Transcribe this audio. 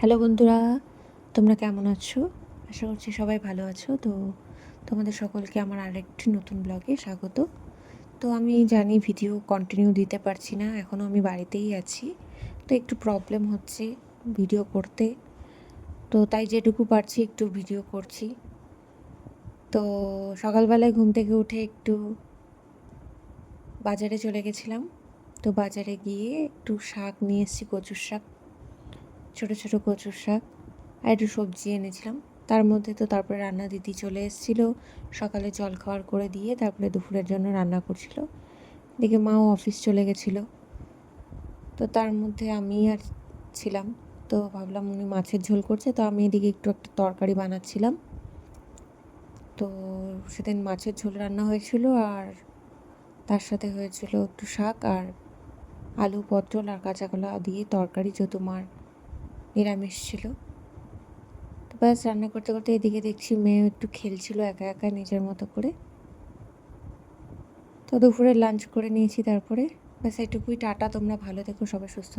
Hello বন্ধুরা, তোমরা কেমন আছো? আশা করছি সবাই ভালো আছো। তো তোমাদের সকলকে আমার আরেকটি নতুন ব্লগে স্বাগত। তো আমি জানি ভিডিও কন্টিনিউ দিতে পারছি না, এখনও আমি বাড়িতেই আছি। তো একটু প্রবলেম হচ্ছে ভিডিও করতে, তো তাই যেটুকু পারছি একটু ভিডিও করছি। তো সকালবেলায় ঘুম থেকে উঠে একটু বাজারে চলে গেছিলাম। তো বাজারে গিয়ে একটু শাক নিয়ে এসেছি, কচুর শাক, ছোটো ছোটো কচুর শাক, আর একটু সবজি এনেছিলাম। তার মধ্যে তো তারপরে রান্না দিদি চলে এসেছিলো, সকালে জলখাবার করে দিয়ে তারপরে দুপুরের জন্য রান্না করছিল। এদিকে মাও অফিস চলে গেছিলো। তো তার মধ্যে আমি আর ছিলাম। তো ভাবলাম উনি মাছের ঝোল করছে, তো আমি এদিকে একটু একটা তরকারি বানাচ্ছিলাম। তো সেদিন মাছের ঝোল রান্না হয়েছিল, আর তার সাথে হয়েছিল একটু শাক আর আলু, পটল আর কাঁচা কলা দিয়ে তরকারি, যেহেতু মার নিরামিষ ছিল। তো ব্যাস রান্না করতে করতে এদিকে দেখছি মেয়ে একটু খেলছিল একা একা নিজের মতো করে। তো দুপুরে লাঞ্চ করে নিয়েছি, তারপরে ব্যাস এটুকুই। টাটা, তোমরা ভালো থেকো, সবাই সুস্থ।